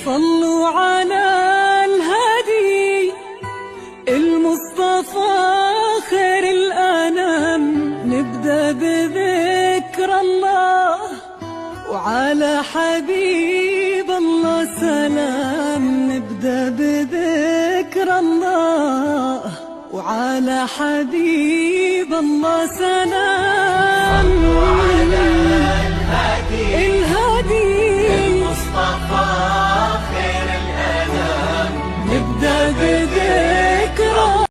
صلوا على الهادي المصطفى خير الأنام. نبدأ بذكر الله وعلى حبيب الله سلام. نبدأ بذكر الله وعلى حبيب الله سلام.